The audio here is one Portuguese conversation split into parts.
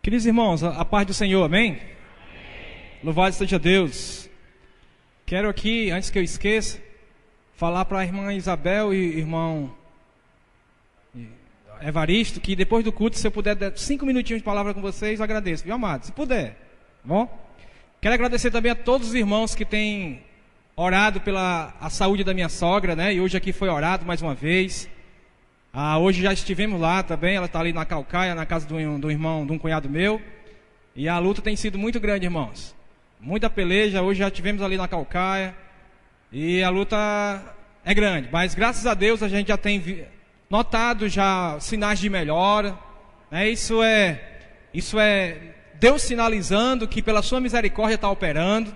Queridos irmãos, a paz do Senhor, amém? Louvado seja Deus. Quero aqui, antes que eu esqueça, falar para a irmã Isabel e irmão Evaristo, que depois do culto, se eu puder dar 5 minutinhos de palavra com vocês, eu agradeço, viu, amado? Se puder, tá bom? Quero agradecer também a todos os irmãos que têm orado pela saúde da minha sogra, né? E hoje aqui foi orado mais uma vez. Hoje já estivemos lá também, ela está ali na Calcaia, na casa do irmão, de um cunhado meu. E a luta tem sido muito grande, irmãos. Muita peleja, hoje já estivemos ali na Calcaia. E a luta é grande, mas graças a Deus a gente já tem notado já sinais de melhora, né? Isso é Deus sinalizando que pela sua misericórdia está operando.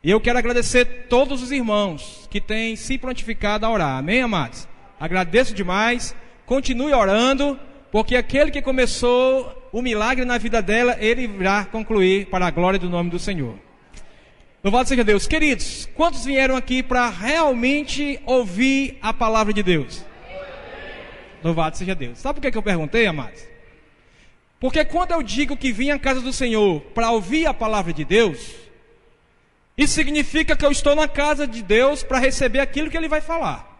E eu quero agradecer todos os irmãos que têm se prontificado a orar, amém, amados? Agradeço demais, continue orando, porque aquele que começou o milagre na vida dela, ele irá concluir para a glória do nome do Senhor. Louvado seja Deus. Queridos, quantos vieram aqui para realmente ouvir a palavra de Deus? Louvado seja Deus. Sabe por que eu perguntei, amados? Porque quando eu digo que vim à casa do Senhor para ouvir a palavra de Deus, isso significa que eu estou na casa de Deus para receber aquilo que Ele vai falar.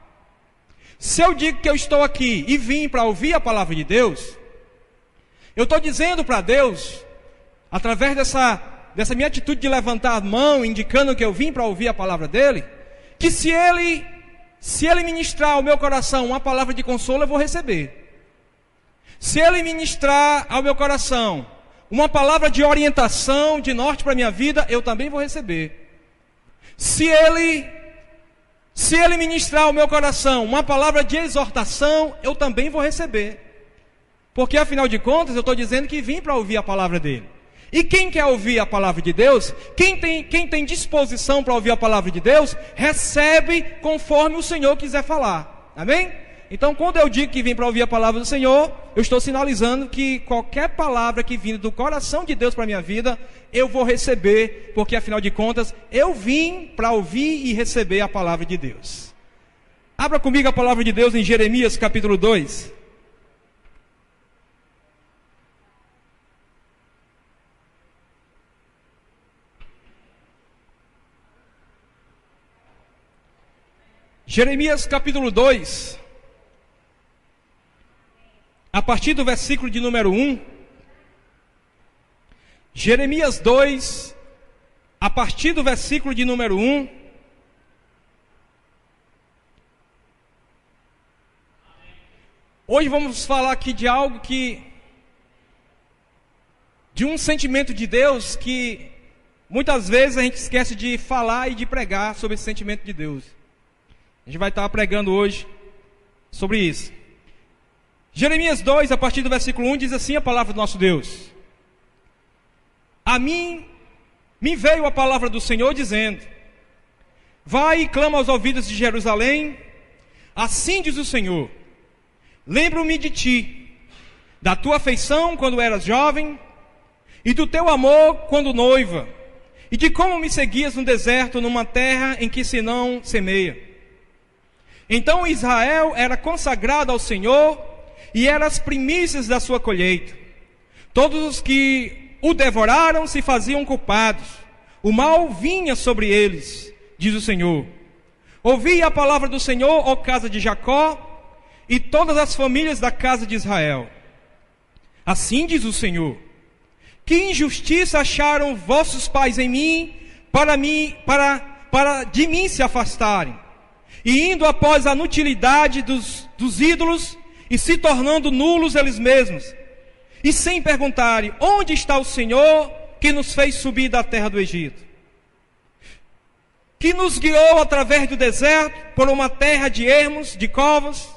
Se eu digo que eu estou aqui e vim para ouvir a palavra de Deus, eu estou dizendo para Deus, através dessa minha atitude de levantar a mão, indicando que eu vim para ouvir a palavra dEle, que se Ele ministrar ao meu coração uma palavra de consolo, eu vou receber. Se Ele ministrar ao meu coração uma palavra de orientação, de norte para a minha vida, eu também vou receber. Se Ele ministrar ao meu coração uma palavra de exortação, eu também vou receber. Porque afinal de contas, eu estou dizendo que vim para ouvir a palavra dEle. E quem quer ouvir a palavra de Deus, quem tem disposição para ouvir a palavra de Deus, recebe conforme o Senhor quiser falar. Amém? Então, quando eu digo que vim para ouvir a palavra do Senhor, eu estou sinalizando que qualquer palavra que vindo do coração de Deus para a minha vida, eu vou receber, porque afinal de contas, eu vim para ouvir e receber a palavra de Deus. Abra comigo a palavra de Deus em Jeremias capítulo 2. Jeremias capítulo 2, a partir do versículo de número 1. Jeremias 2, a partir do versículo de número 1. Hoje vamos falar aqui de algo de um sentimento de Deus que muitas vezes a gente esquece de falar e de pregar sobre esse sentimento de Deus. A gente vai estar pregando hoje sobre isso. Jeremias 2, a partir do versículo 1, diz assim a palavra do nosso Deus: A mim me veio a palavra do Senhor dizendo: Vai e clama aos ouvidos de Jerusalém, assim diz o Senhor: Lembro-me de ti, da tua afeição quando eras jovem, e do teu amor quando noiva, e de como me seguias no deserto, numa terra em que se não semeia. Então Israel era consagrado ao Senhor, e eram as primícias da sua colheita. Todos os que o devoraram se faziam culpados. O mal vinha sobre eles, diz o Senhor. Ouvi a palavra do Senhor, ó casa de Jacó, e todas as famílias da casa de Israel. Assim diz o Senhor: Que injustiça acharam vossos pais em mim, para de mim se afastarem, e indo após a inutilidade dos ídolos, e se tornando nulos eles mesmos, e sem perguntarem: onde está o Senhor que nos fez subir da terra do Egito, que nos guiou através do deserto, por uma terra de ermos, de covas,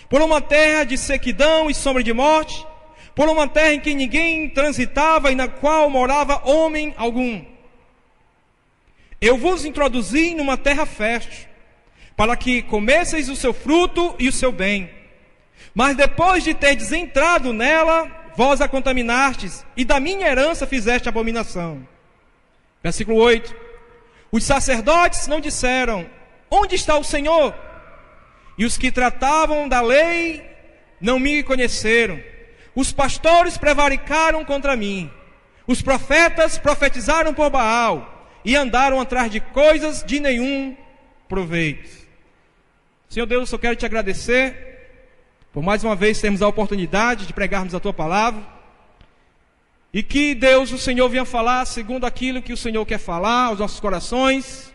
por uma terra de sequidão e sombra de morte, por uma terra em que ninguém transitava e na qual morava homem algum. Eu vos introduzi numa terra fértil, para que comesseis o seu fruto e o seu bem. Mas depois de terdes entrado nela, vós a contaminastes, e da minha herança fizeste abominação. Versículo 8. Os sacerdotes não disseram: onde está o Senhor? E os que tratavam da lei não me conheceram. Os pastores prevaricaram contra mim. Os profetas profetizaram por Baal e andaram atrás de coisas de nenhum proveito. Senhor Deus, eu só quero te agradecer por mais uma vez termos a oportunidade de pregarmos a tua palavra. E que Deus, o Senhor, venha falar segundo aquilo que o Senhor quer falar aos nossos corações.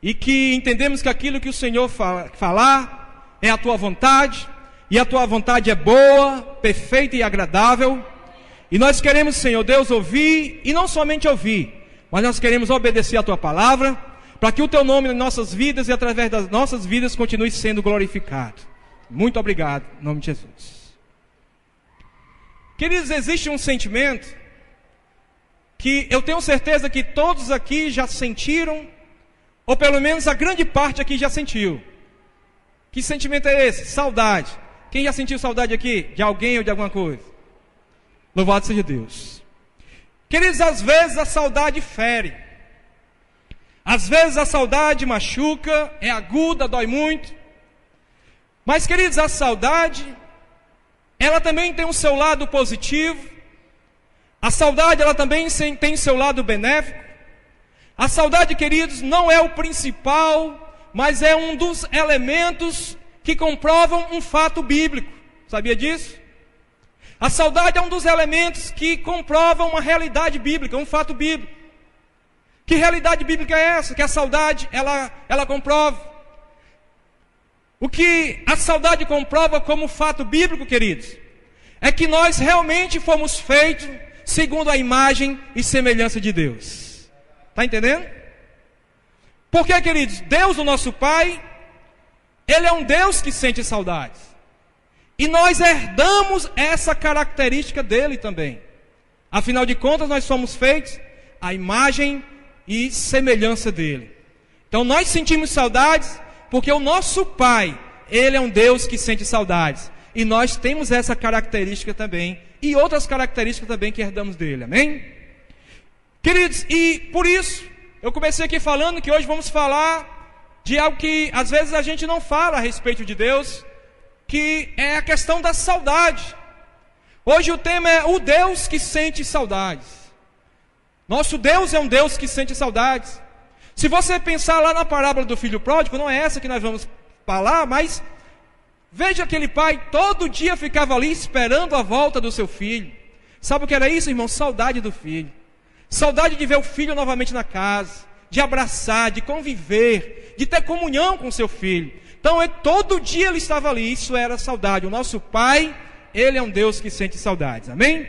E que entendemos que aquilo que o Senhor falar é a tua vontade. E a tua vontade é boa, perfeita e agradável. E nós queremos, Senhor Deus, ouvir, e não somente ouvir, mas nós queremos obedecer a tua palavra, para que o teu nome nas nossas vidas e através das nossas vidas continue sendo glorificado. Muito obrigado, em nome de Jesus. Queridos, existe um sentimento que eu tenho certeza que todos aqui já sentiram, ou pelo menos a grande parte aqui já sentiu. Que sentimento é esse? Saudade. Quem já sentiu saudade aqui? De alguém ou de alguma coisa? Louvado seja Deus. Queridos, às vezes a saudade fere. Às vezes a saudade machuca, é aguda, dói muito. Mas, queridos, a saudade, ela também tem o seu lado positivo. A saudade, ela também tem o seu lado benéfico. A saudade, queridos, não é o principal, mas é um dos elementos que comprovam um fato bíblico. Sabia disso? A saudade é um dos elementos que comprovam uma realidade bíblica, um fato bíblico. Que realidade bíblica é essa? Que a saudade, ela comprova. O que a saudade comprova como fato bíblico, queridos, é que nós realmente fomos feitos segundo a imagem e semelhança de Deus. Está entendendo? Porque, queridos, Deus, o nosso Pai, Ele é um Deus que sente saudades. E nós herdamos essa característica dele também. Afinal de contas, nós somos feitos à imagem e semelhança dele. Então nós sentimos saudades porque o nosso Pai, Ele é um Deus que sente saudades. E nós temos essa característica também. E outras características também que herdamos dele. Amém? Queridos, e por isso, eu comecei aqui falando que hoje vamos falar de algo que às vezes a gente não fala a respeito de Deus, que é a questão da saudade. Hoje o tema é o Deus que sente saudades. Nosso Deus é um Deus que sente saudades. Se você pensar lá na parábola do filho pródigo, não é essa que nós vamos falar, mas veja aquele pai, todo dia ficava ali esperando a volta do seu filho. Sabe o que era isso, irmão? Saudade do filho. Saudade de ver o filho novamente na casa, de abraçar, de conviver, de ter comunhão com o seu filho. Então, todo dia ele estava ali, isso era saudade. O nosso Pai, Ele é um Deus que sente saudades, amém?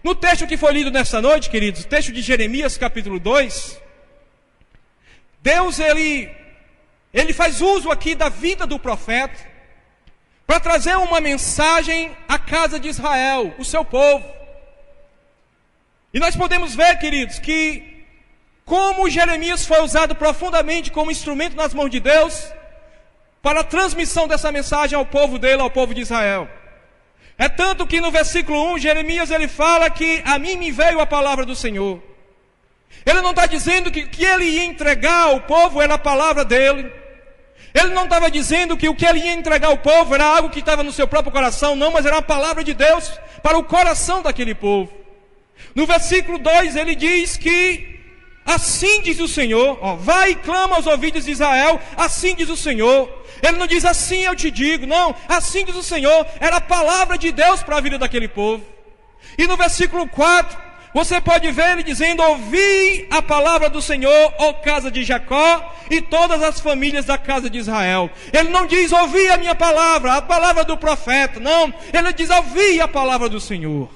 No texto que foi lido nesta noite, queridos, o texto de Jeremias, capítulo 2, Deus, Ele faz uso aqui da vida do profeta, para trazer uma mensagem à casa de Israel, o seu povo. E nós podemos ver, queridos, que como Jeremias foi usado profundamente como instrumento nas mãos de Deus, para a transmissão dessa mensagem ao povo dele, ao povo de Israel. É tanto que no versículo 1, Jeremias ele fala que a mim me veio a palavra do Senhor. Ele não está dizendo que o que ele ia entregar ao povo era a palavra dele. Ele não estava dizendo que o que ele ia entregar ao povo era algo que estava no seu próprio coração, não, mas era a palavra de Deus para o coração daquele povo. No versículo 2 ele diz que assim diz o Senhor, vai e clama aos ouvidos de Israel, assim diz o Senhor. Ele não diz assim eu te digo, não, assim diz o Senhor. Era a palavra de Deus para a vida daquele povo. E no versículo 4, você pode ver ele dizendo, ouvi a palavra do Senhor, ó casa de Jacó, e todas as famílias da casa de Israel. Ele não diz, ouvi a minha palavra, a palavra do profeta, não, ele diz, ouvi a palavra do Senhor.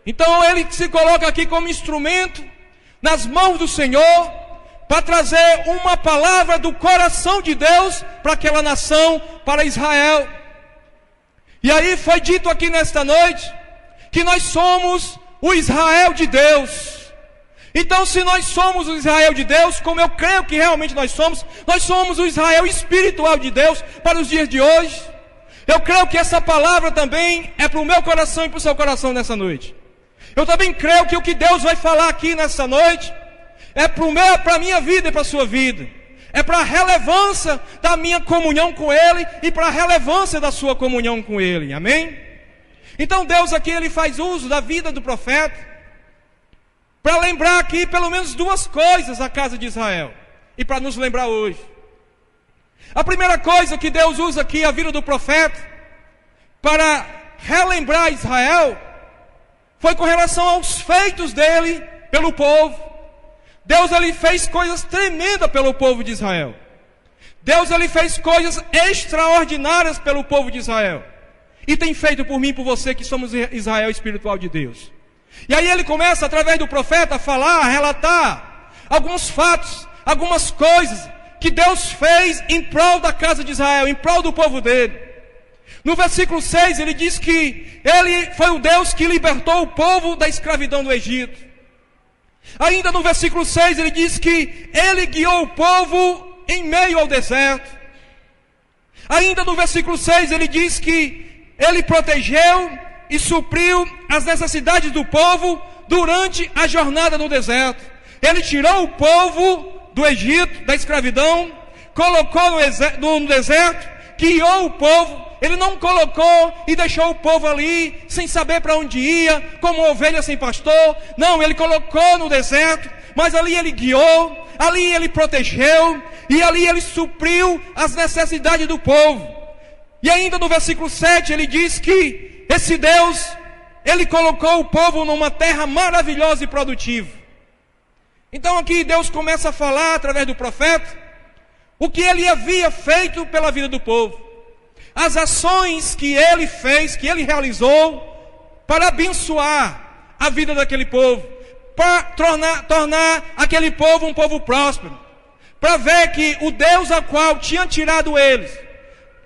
Então ele se coloca aqui como instrumento nas mãos do Senhor, para trazer uma palavra do coração de Deus para aquela nação, para Israel. E aí foi dito aqui nesta noite que nós somos o Israel de Deus. Então, se nós somos o Israel de Deus, como eu creio que realmente nós somos o Israel espiritual de Deus para os dias de hoje. Eu creio que essa palavra também é para o meu coração e para o seu coração nessa noite. Eu também creio que o que Deus vai falar aqui nessa noite é para a minha vida e para a sua vida. É para a relevância da minha comunhão com Ele e para a relevância da sua comunhão com Ele. Amém? Então Deus aqui ele faz uso da vida do profeta para lembrar aqui pelo menos duas coisas à casa de Israel e para nos lembrar hoje. A primeira coisa que Deus usa aqui a vida do profeta para relembrar Israel foi com relação aos feitos dele pelo povo. Deus ele fez coisas tremendas pelo povo de Israel. Deus ele fez coisas extraordinárias pelo povo de Israel. E tem feito por mim e por você que somos Israel espiritual de Deus. E aí ele começa através do profeta a falar, a relatar alguns fatos, algumas coisas que Deus fez em prol da casa de Israel, em prol do povo dele. No versículo 6 ele diz que ele foi o Deus que libertou o povo da escravidão do Egito. Ainda no versículo 6 ele diz que ele guiou o povo em meio ao deserto. Ainda no versículo 6 ele diz que ele protegeu e supriu as necessidades do povo durante a jornada no deserto. Ele tirou o povo do Egito, da escravidão, colocou no deserto, guiou o povo. Ele não colocou e deixou o povo ali sem saber para onde ia, como ovelha sem pastor. Não, ele colocou no deserto, mas ali ele guiou, ali ele protegeu e ali ele supriu as necessidades do povo. E ainda no versículo 7 ele diz que esse Deus, ele colocou o povo numa terra maravilhosa e produtiva. Então aqui Deus começa a falar através do profeta o que ele havia feito pela vida do povo. As ações que ele fez, que ele realizou para abençoar a vida daquele povo, para tornar aquele povo um povo próspero, para ver que o Deus a qual tinha tirado eles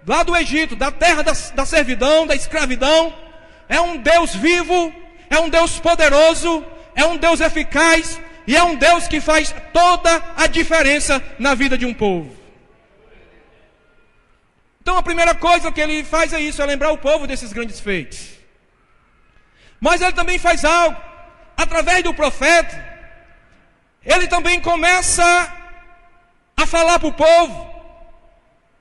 lá do Egito, da terra da servidão, da escravidão, é um Deus vivo, é um Deus poderoso, é um Deus eficaz e é um Deus que faz toda a diferença na vida de um povo. Então a primeira coisa que ele faz é isso, é lembrar o povo desses grandes feitos. Mas ele também faz algo, através do profeta, ele também começa a falar para o povo,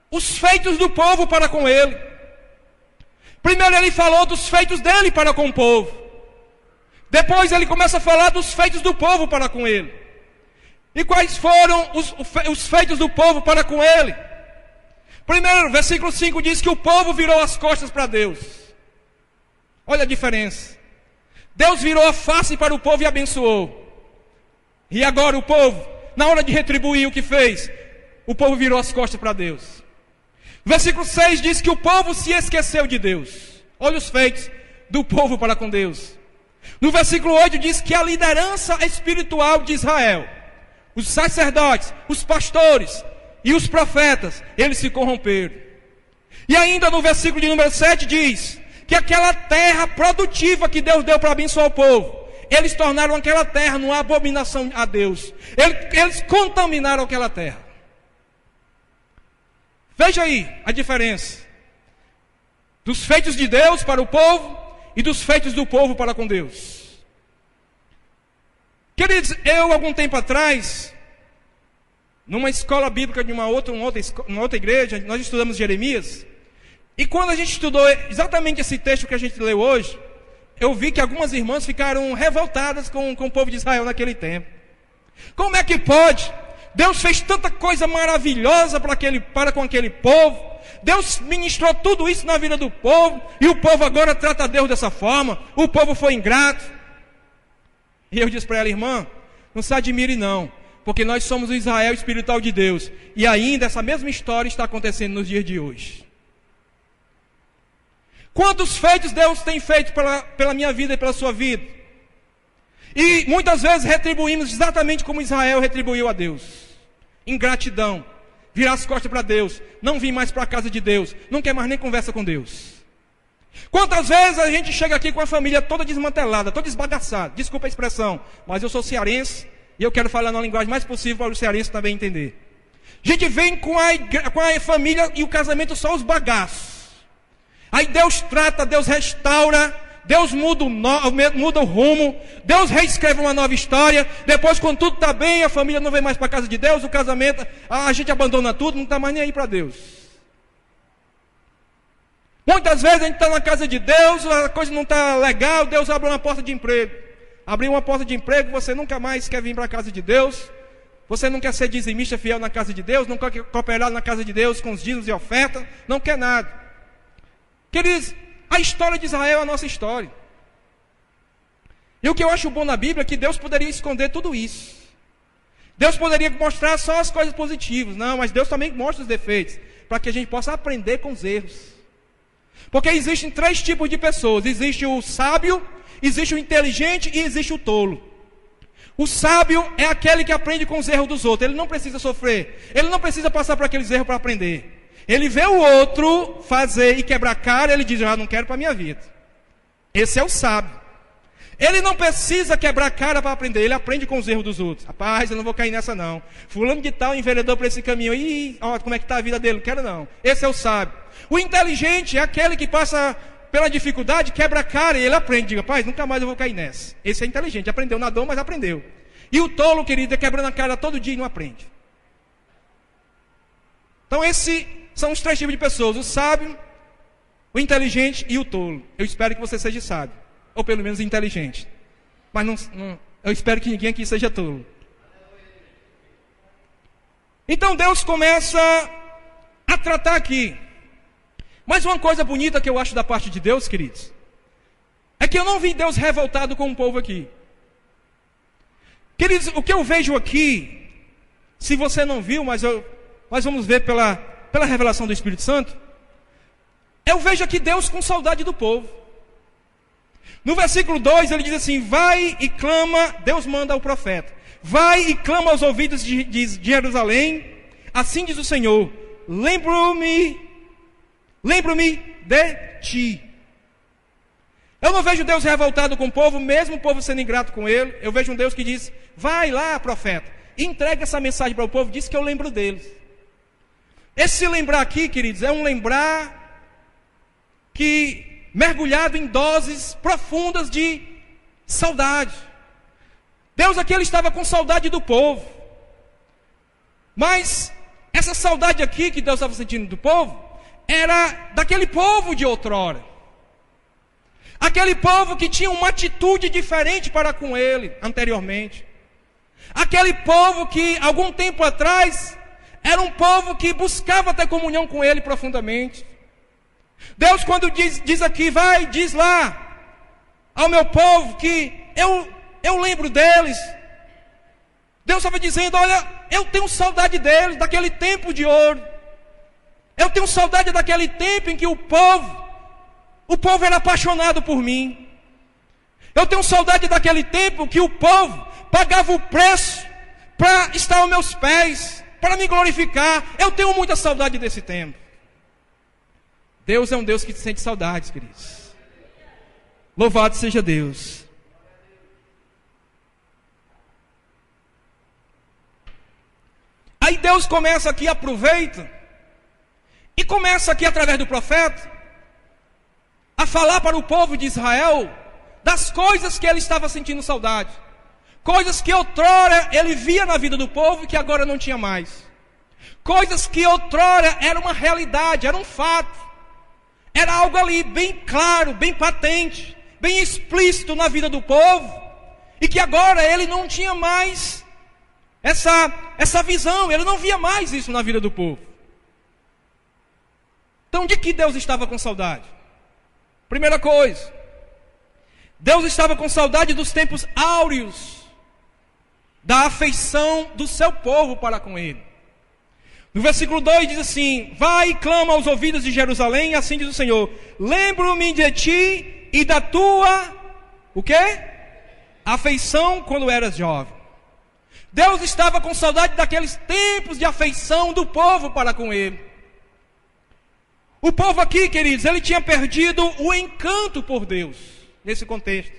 os feitos do povo para com ele. Primeiro ele falou dos feitos dele para com o povo. Depois ele começa a falar dos feitos do povo para com ele. E quais foram os feitos do povo para com ele? Primeiro, versículo 5 diz que o povo virou as costas para Deus. Olha a diferença. Deus virou a face para o povo e abençoou. E agora o povo, na hora de retribuir o que fez, o povo virou as costas para Deus. Versículo 6 diz que o povo se esqueceu de Deus. Olha os feitos do povo para com Deus. No versículo 8 diz que a liderança espiritual de Israel, os sacerdotes, os pastores e os profetas, eles se corromperam. E ainda no versículo de número 7 diz que aquela terra produtiva que Deus deu para abençoar o povo, eles tornaram aquela terra uma abominação a Deus. Eles contaminaram aquela terra. Veja aí a diferença dos feitos de Deus para o povo e dos feitos do povo para com Deus. Queridos, algum tempo atrás, numa escola bíblica de uma outra igreja, nós estudamos Jeremias. E quando a gente estudou exatamente esse texto que a gente leu hoje, eu vi que algumas irmãs ficaram revoltadas com o povo de Israel naquele tempo. Como é que pode? Deus fez tanta coisa maravilhosa para com aquele povo. Deus ministrou tudo isso na vida do povo. E o povo agora trata Deus dessa forma. O povo foi ingrato. E eu disse para ela, irmã, não se admire não, porque nós somos o Israel espiritual de Deus. E ainda essa mesma história está acontecendo nos dias de hoje. Quantos feitos Deus tem feito pela minha vida e pela sua vida? E muitas vezes retribuímos exatamente como Israel retribuiu a Deus. Ingratidão, virar as costas para Deus, não vir mais para a casa de Deus, não quer mais nem conversa com Deus. Quantas vezes a gente chega aqui com a família toda desmantelada, toda esbagaçada, desculpa a expressão, mas eu sou cearense e eu quero falar na linguagem mais possível para o cearense também entender. A gente vem com a família e o casamento só os bagaços. Aí Deus trata, Deus restaura, Deus muda o rumo, Deus reescreve uma nova história. Depois, quando tudo está bem, a família não vem mais para a casa de Deus, o casamento, a gente abandona tudo, não está mais nem aí para Deus. Muitas vezes a gente está na casa de Deus, a coisa não está legal, Deus abre uma porta de emprego. Abriu uma porta de emprego, você nunca mais quer vir para a casa de Deus. Você não quer ser dizimista fiel na casa de Deus, não quer cooperar na casa de Deus com os dízimos e oferta, não quer nada. Queridos, a história de Israel é a nossa história. E o que eu acho bom na Bíblia é que Deus poderia esconder tudo isso. Deus poderia mostrar só as coisas positivas. Não, mas Deus também mostra os defeitos, para que a gente possa aprender com os erros. Porque existem 3 tipos de pessoas. Existe o sábio, existe o inteligente e existe o tolo. O sábio é aquele que aprende com os erros dos outros. Ele não precisa sofrer. Ele não precisa passar por aqueles erros para aprender. Ele vê o outro fazer e quebrar a cara, ele diz, não quero para a minha vida. Esse é o sábio. Ele não precisa quebrar a cara para aprender. Ele aprende com os erros dos outros. Rapaz, eu não vou cair nessa não. Fulano de tal enveredou por esse caminho. Ih, ó, como é que está a vida dele? Não quero não. Esse é o sábio. O inteligente é aquele que passa pela dificuldade, quebra a cara e ele aprende. Diga, rapaz, nunca mais eu vou cair nessa. Esse é inteligente. Aprendeu, nadou, mas aprendeu. E o tolo, querido, é quebrando a cara todo dia e não aprende. Então esses são os 3 tipos de pessoas. O sábio, o inteligente e o tolo. Eu espero que você seja sábio. Ou pelo menos inteligente. Mas eu espero que ninguém aqui seja tolo. Então Deus começa a tratar aqui. Mas uma coisa bonita que eu acho da parte de Deus, queridos, é que eu não vi Deus revoltado com o povo aqui. Queridos, o que eu vejo aqui, se você não viu, mas vamos ver pela revelação do Espírito Santo, eu vejo aqui Deus com saudade do povo. No versículo 2 ele diz assim, vai e clama, Deus manda ao profeta, vai e clama aos ouvidos de Jerusalém, assim diz o Senhor, lembro-me de ti. Eu não vejo Deus revoltado com o povo, mesmo o povo sendo ingrato com ele. Eu vejo um Deus que diz, vai lá, profeta, entrega essa mensagem para o povo, diz que eu lembro deles. Esse lembrar aqui, queridos, é um lembrar que mergulhado em doses profundas de saudade. Deus aqui, ele estava com saudade do povo. Mas essa saudade aqui que Deus estava sentindo do povo, era daquele povo de outrora. Aquele povo que tinha uma atitude diferente para com ele anteriormente. Aquele povo que algum tempo atrás era um povo que buscava ter comunhão com ele profundamente. Deus, quando diz aqui, vai, diz lá ao meu povo que eu lembro deles. Deus estava dizendo, olha, eu tenho saudade deles, daquele tempo de ouro. Eu tenho saudade daquele tempo em que o povo era apaixonado por mim. Eu tenho saudade daquele tempo que o povo pagava o preço para estar aos meus pés, para me glorificar. Eu tenho muita saudade desse tempo. Deus é um Deus que sente saudades, queridos. Louvado seja Deus. Aí Deus começa aqui, aproveita, e começa aqui através do profeta, a falar para o povo de Israel, das coisas que ele estava sentindo saudade. Coisas que outrora ele via na vida do povo e que agora não tinha mais. Coisas que outrora era uma realidade, era um fato. Era algo ali bem claro, bem patente, bem explícito na vida do povo. E que agora ele não tinha mais essa visão, ele não via mais isso na vida do povo. Então de que Deus estava com saudade? Primeira coisa, Deus estava com saudade dos tempos áureos, da afeição do seu povo para com ele. No versículo 2 diz assim, vai e clama aos ouvidos de Jerusalém, assim diz o Senhor, lembro-me de ti e da tua, o quê? Afeição quando eras jovem. Deus estava com saudade daqueles tempos de afeição do povo para com ele. O povo aqui, queridos, ele tinha perdido o encanto por Deus, nesse contexto.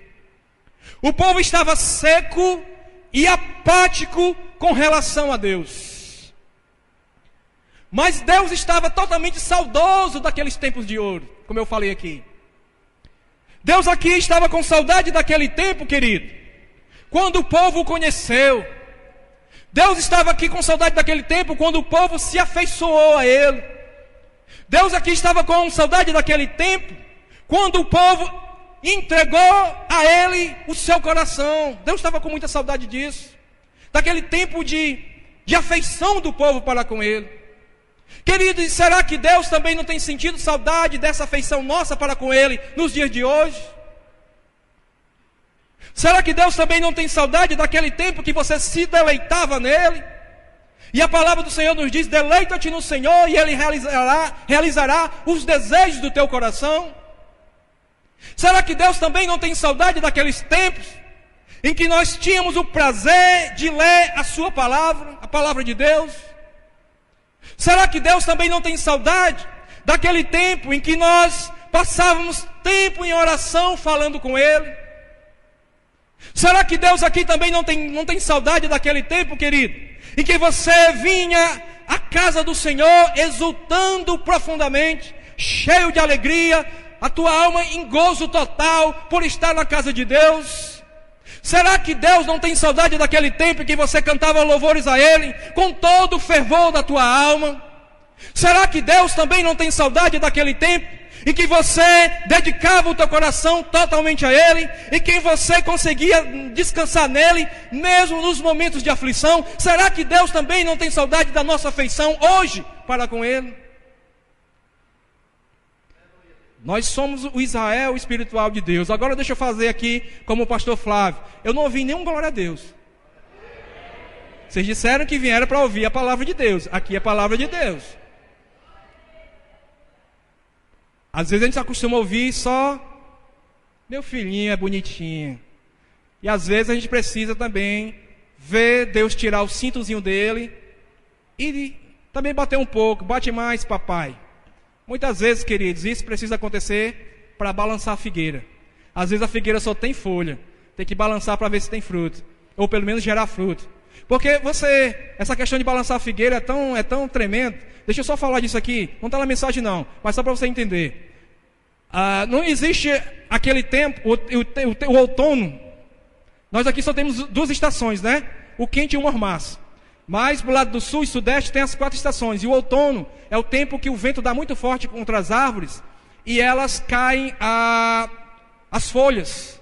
O povo estava seco e apático com relação a Deus. Mas Deus estava totalmente saudoso daqueles tempos de ouro, como eu falei aqui. Deus aqui estava com saudade daquele tempo, querido, quando o povo o conheceu. Deus estava aqui com saudade daquele tempo, quando o povo se afeiçoou a ele. Deus aqui estava com saudade daquele tempo, quando o povo entregou a Ele o seu coração. Deus estava com muita saudade disso, daquele tempo de afeição do povo para com Ele. Queridos, será que Deus também não tem sentido saudade dessa afeição nossa para com Ele nos dias de hoje? Será que Deus também não tem saudade daquele tempo que você se deleitava nele? E a palavra do Senhor nos diz: deleita-te no Senhor e Ele realizará os desejos do teu coração. Será que Deus também não tem saudade daqueles tempos em que nós tínhamos o prazer de ler a sua palavra, a palavra de Deus? Será que Deus também não tem saudade daquele tempo em que nós passávamos tempo em oração falando com Ele? Será que Deus aqui também não tem saudade daquele tempo, querido, em que você vinha à casa do Senhor exultando profundamente, cheio de alegria, a tua alma em gozo total por estar na casa de Deus? Será que Deus não tem saudade daquele tempo em que você cantava louvores a Ele com todo o fervor da tua alma? Será que Deus também não tem saudade daquele tempo em que você dedicava o teu coração totalmente a Ele, e que você conseguia descansar nele, mesmo nos momentos de aflição? Será que Deus também não tem saudade da nossa afeição hoje para com Ele? Nós somos o Israel espiritual de Deus. Agora deixa eu fazer aqui como o pastor Flávio. Eu não ouvi nenhum glória a Deus. Vocês disseram que vieram para ouvir a palavra de Deus. Aqui é a palavra de Deus. Às vezes a gente se acostuma a ouvir só: meu filhinho é bonitinho. E às vezes a gente precisa também ver Deus tirar o cintozinho dele e também bater um pouco. Bate mais, papai. Muitas vezes, queridos, isso precisa acontecer para balançar a figueira. Às vezes a figueira só tem folha, tem que balançar para ver se tem fruto, ou pelo menos gerar fruto. Porque essa questão de balançar a figueira é tão tremendo. Deixa eu só falar disso aqui, não está na mensagem não, mas só para você entender. Não existe aquele tempo, o outono. Nós aqui só temos 2 estações, né? O quente e o mormaço. Mas pro lado do sul e sudeste tem as 4 estações. E o outono é o tempo que o vento dá muito forte contra as árvores e elas caem as folhas.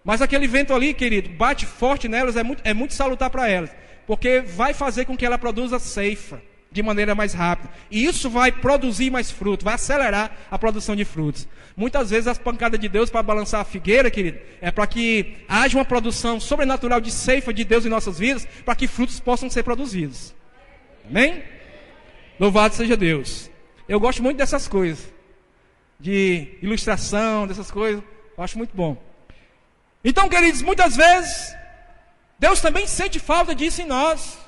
Mas aquele vento ali, querido, bate forte nelas, é muito salutar para elas, porque vai fazer com que ela produza ceifa de maneira mais rápida. E isso vai produzir mais fruto, vai acelerar a produção de frutos. Muitas vezes as pancadas de Deus para balançar a figueira, querido, é para que haja uma produção sobrenatural de ceifa de Deus em nossas vidas, para que frutos possam ser produzidos. Amém? Louvado seja Deus. Eu gosto muito dessas coisas, de ilustração, dessas coisas, eu acho muito bom. Então, queridos, muitas vezes Deus também sente falta disso em nós.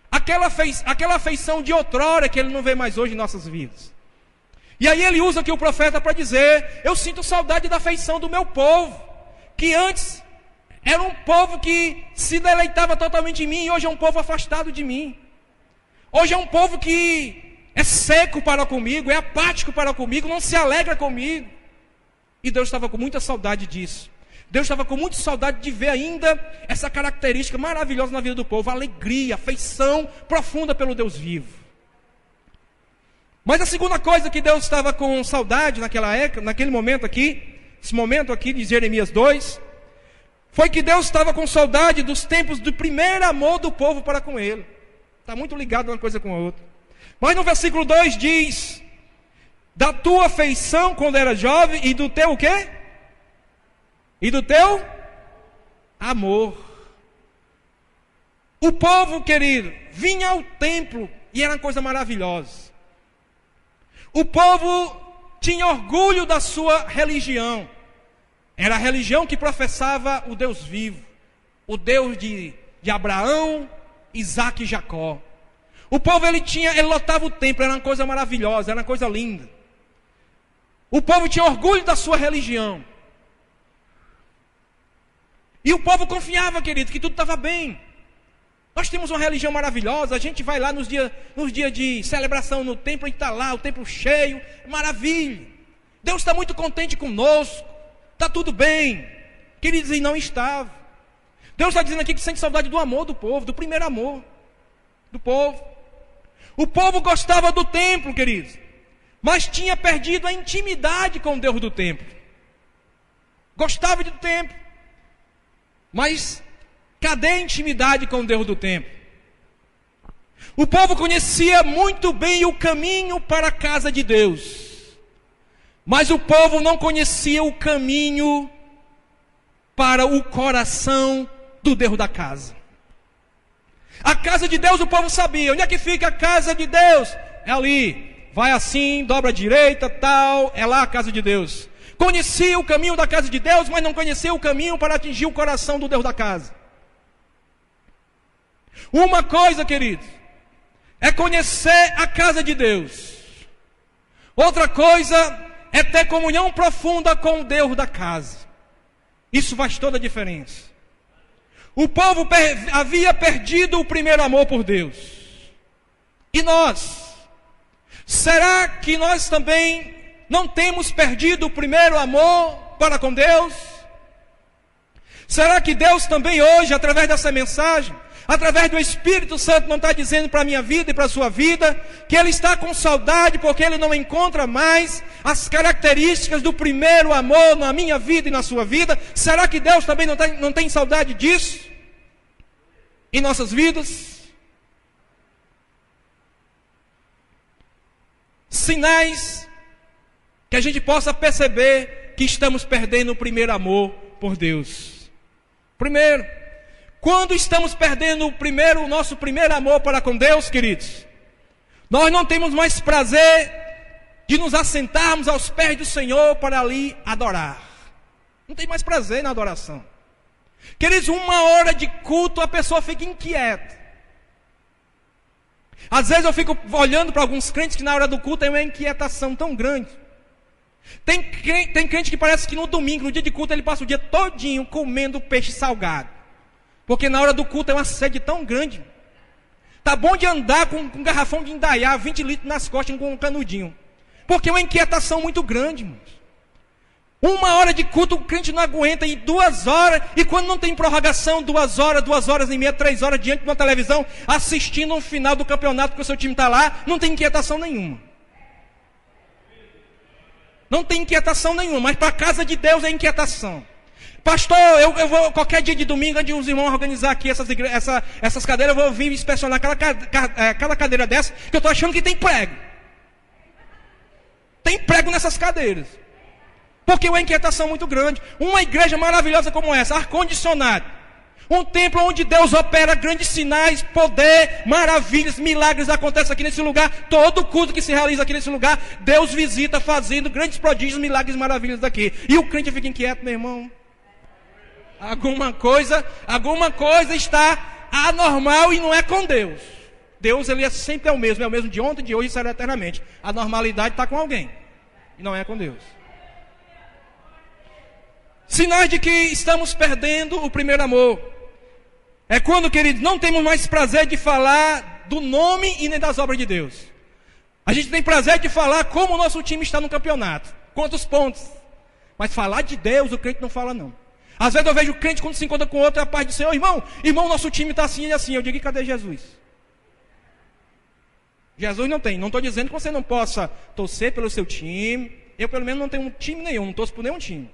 Aquela afeição de outrora que Ele não vê mais hoje em nossas vidas. E aí Ele usa aqui o profeta para dizer: eu sinto saudade da afeição do meu povo, que antes era um povo que se deleitava totalmente em mim, e hoje é um povo afastado de mim. Hoje é um povo que é seco para comigo, é apático para comigo, não se alegra comigo. E Deus estava com muita saudade disso. Deus estava com muita saudade de ver ainda essa característica maravilhosa na vida do povo: alegria, afeição profunda pelo Deus vivo. Mas a segunda coisa que Deus estava com saudade naquele momento aqui, esse momento aqui de Jeremias 2, foi que Deus estava com saudade dos tempos do primeiro amor do povo para com Ele. Está muito ligado uma coisa com a outra. Mas no versículo 2 diz: da tua afeição quando era jovem e do teu o quê? E do teu amor. O povo, querido, vinha ao templo e era uma coisa maravilhosa. O povo tinha orgulho da sua religião. Era a religião que professava o Deus vivo, o Deus de Abraão, Isaac e Jacó. O povo ele lotava o templo, era uma coisa maravilhosa, era uma coisa linda. O povo tinha orgulho da sua religião. E o povo confiava, querido, que tudo estava bem. Nós temos uma religião maravilhosa, a gente vai lá nos dias de celebração no templo, a gente está lá, o templo cheio, maravilha. Deus está muito contente conosco, está tudo bem. Queridos, e não estava. Deus está dizendo aqui que sente saudade do amor do povo, do primeiro amor do povo. O povo gostava do templo, queridos. mas tinha perdido a intimidade com o Deus do templo. Gostava do templo, mas cadê a intimidade com o Deus do templo? O povo conhecia muito bem o caminho para a casa de Deus, mas o povo não conhecia o caminho para o coração do Deus da casa. A casa de Deus o povo sabia. Onde é que fica a casa de Deus? É ali. Vai assim, dobra à direita, tal, é lá a casa de Deus. Conhecia o caminho da casa de Deus, mas não conhecia o caminho para atingir o coração do Deus da casa. Uma coisa, queridos, é conhecer a casa de Deus. Outra coisa é ter comunhão profunda com o Deus da casa. Isso faz toda a diferença. O povo havia perdido o primeiro amor por Deus. E nós? Será que nós também não temos perdido o primeiro amor para com Deus? Será que Deus também hoje, através dessa mensagem, através do Espírito Santo, não está dizendo para a minha vida e para a sua vida, que Ele está com saudade porque Ele não encontra mais as características do primeiro amor na minha vida e na sua vida? Será que Deus também não tem saudade disso em nossas vidas? Sinais que a gente possa perceber que estamos perdendo o primeiro amor por Deus. Primeiro, quando estamos perdendo o nosso primeiro amor para com Deus, queridos, nós não temos mais prazer de nos assentarmos aos pés do Senhor para ali adorar. Não tem mais prazer na adoração. Queridos, 1 hora de culto a pessoa fica inquieta. Às vezes eu fico olhando para alguns crentes que na hora do culto tem uma inquietação tão grande. Tem crente que parece que no domingo, no dia de culto, ele passa o dia todinho comendo peixe salgado. Porque na hora do culto é uma sede tão grande. Tá bom de andar com um garrafão de indaiá, 20 litros nas costas com um canudinho. Porque é uma inquietação muito grande, irmãos. 1 hora de culto, o crente não aguenta, e 2 horas, e quando não tem prorrogação, 2 horas, 2 horas e meia, 3 horas diante de uma televisão, assistindo um final do campeonato, porque o seu time está lá, não tem inquietação nenhuma. Não tem inquietação nenhuma, mas para a casa de Deus é inquietação. Pastor, eu vou, qualquer dia de domingo, antes de os irmãos organizar aqui essas cadeiras, eu vou vir inspecionar cada cadeira dessa, que eu estou achando que tem prego. Tem prego nessas cadeiras. Porque é uma inquietação muito grande. Uma igreja maravilhosa como essa, ar-condicionado. Um templo onde Deus opera grandes sinais, poder, maravilhas, milagres acontecem aqui nesse lugar. Todo culto que se realiza aqui nesse lugar, Deus visita fazendo grandes prodígios, milagres, maravilhas daqui. E o crente fica inquieto, meu irmão. Alguma coisa está anormal e não é com Deus. Deus, ele sempre é o mesmo de ontem, de hoje e será eternamente. A normalidade está com alguém e não é com Deus. Sinais de que estamos perdendo o primeiro amor. É quando, queridos, não temos mais prazer de falar do nome e nem das obras de Deus. A gente tem prazer de falar como o nosso time está no campeonato, quantos pontos. Mas falar de Deus, o crente não fala não. Às vezes eu vejo o crente quando se encontra com outro, é a paz do Senhor. Irmão, nosso time está assim e assim. Eu digo, e cadê Jesus? Jesus não tem. Não estou dizendo que você não possa torcer pelo seu time. Eu pelo menos não tenho um time nenhum, não torço por nenhum time.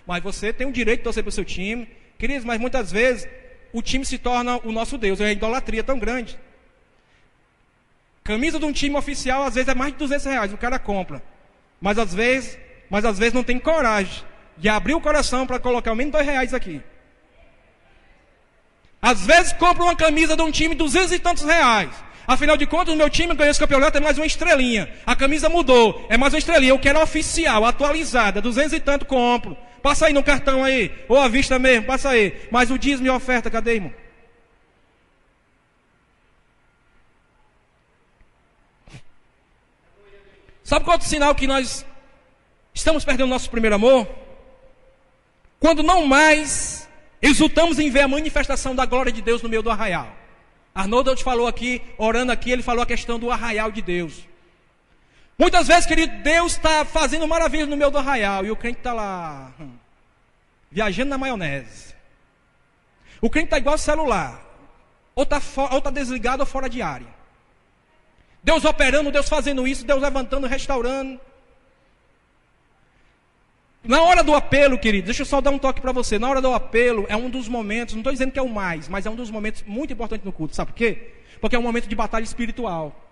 Mas você tem o direito de torcer pelo seu time. Queridos, mas muitas vezes o time se torna o nosso Deus. É uma idolatria tão grande. Camisa de um time oficial às vezes é mais de R$200. O cara compra. Mas às vezes não tem coragem de abrir o coração para colocar ao menos R$2 aqui. Às vezes compra uma camisa de um time de 200 e tantos reais. Afinal de contas, o meu time ganhou esse campeonato, é mais uma estrelinha. A camisa mudou, é mais uma estrelinha. Eu quero oficial, atualizada, 200 e tanto compro. Passa aí no cartão aí, ou à vista mesmo, passa aí. Mas o dízimo e a oferta, cadê, irmão? Sabe qual é o sinal que nós estamos perdendo o nosso primeiro amor? Quando não mais exultamos em ver a manifestação da glória de Deus no meio do arraial. Arnoldo te falou aqui, orando aqui, ele falou a questão do arraial de Deus. Muitas vezes, querido, Deus está fazendo maravilhas no meio do arraial e o crente está lá, viajando na maionese. O crente está igual ao celular, ou está desligado ou fora de área. Deus operando, Deus fazendo isso, Deus levantando, restaurando. Na hora do apelo, querido, deixa eu só dar um toque para você. Na hora do apelo é um dos momentos, não estou dizendo que é o mais, mas é um dos momentos muito importantes no culto. Sabe por quê? Porque é um momento de batalha espiritual.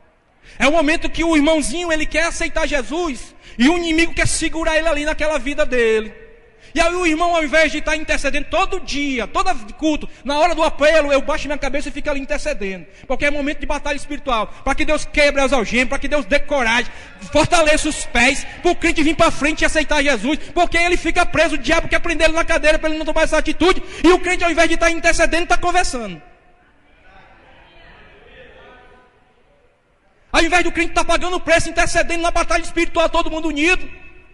É um momento que o irmãozinho, ele quer aceitar Jesus, e o inimigo quer segurar ele ali naquela vida dele. E aí o irmão, ao invés de estar intercedendo todo dia, todo culto, na hora do apelo, eu baixo minha cabeça e fico ali intercedendo. Porque é momento de batalha espiritual. Para que Deus quebre as algemas, para que Deus dê coragem, fortaleça os pés, para o crente vir para frente e aceitar Jesus. Porque ele fica preso, o diabo quer prender ele na cadeira para ele não tomar essa atitude. E o crente, ao invés de estar intercedendo, está conversando. Ao invés do crente estar pagando o preço, intercedendo na batalha espiritual, todo mundo unido.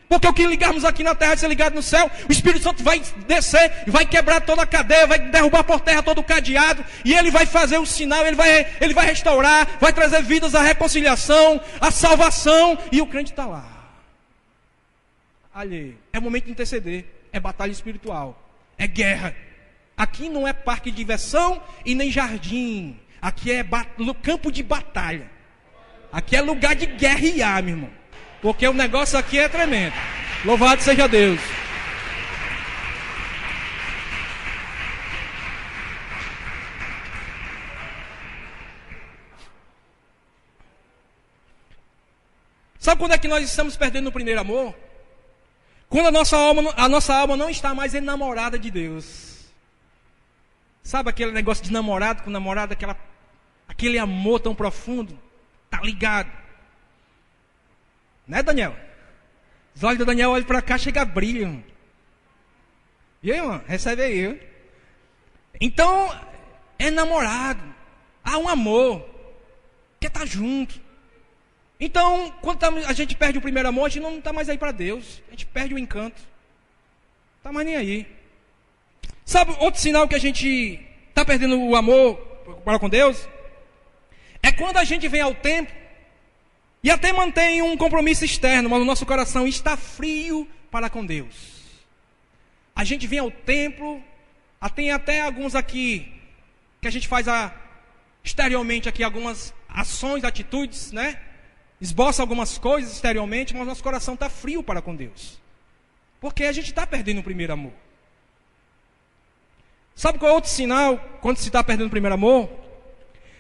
Porque o que ligarmos aqui na terra vai ser ligado no céu. O Espírito Santo vai descer, vai quebrar toda a cadeia, vai derrubar por terra todo o cadeado. E ele vai fazer o sinal, ele vai restaurar, vai trazer vidas à reconciliação, à salvação. E o crente está lá. Alheio. É momento de interceder. É batalha espiritual. É guerra. Aqui não é parque de diversão e nem jardim. Aqui é campo de batalha. Aqui é lugar de guerrear, meu irmão. Porque o negócio aqui é tremendo. Louvado seja Deus. Sabe quando é que nós estamos perdendo o primeiro amor? Quando a nossa alma não está mais enamorada de Deus. Sabe aquele negócio de namorado com namorada, aquele amor tão profundo? Tá ligado? Né, Daniel? Os olhos do Daniel olham para cá, chega a brilhar. E aí, irmão? Recebe aí. Viu? Então, é namorado. Há um amor. Quer estar junto. Então, quando a gente perde o primeiro amor, a gente não está mais aí para Deus. A gente perde o encanto. Não está mais nem aí. Sabe, outro sinal que a gente está perdendo o amor para com Deus? É quando a gente vem ao templo e até mantém um compromisso externo, mas o nosso coração está frio para com Deus. A gente vem ao templo, tem até alguns aqui, que a gente faz exteriormente aqui, algumas ações, atitudes, né? Esboça algumas coisas exteriormente, mas o nosso coração está frio para com Deus. Porque a gente está perdendo o primeiro amor. Sabe qual é outro sinal, quando se está perdendo o primeiro amor?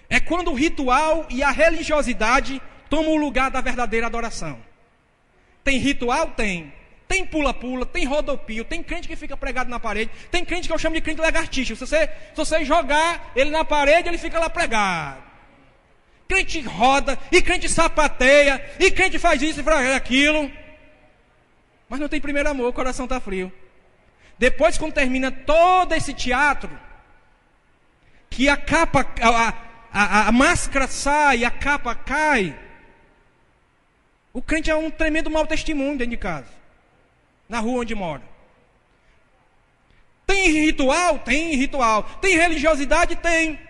É quando o ritual e a religiosidade toma o lugar da verdadeira adoração. Tem ritual? Tem. Tem pula-pula, tem rodopio, tem crente que fica pregado na parede, tem crente que eu chamo de crente lagartixa. Se você jogar ele na parede, ele fica lá pregado. Crente roda, e crente sapateia, e crente faz isso e faz aquilo. Mas não tem primeiro amor, o coração está frio. Depois, quando termina todo esse teatro, que a capa, a máscara sai, a capa cai, o crente é um tremendo mau testemunho dentro de casa, na rua onde mora. Tem ritual? Tem ritual. Tem religiosidade? Tem.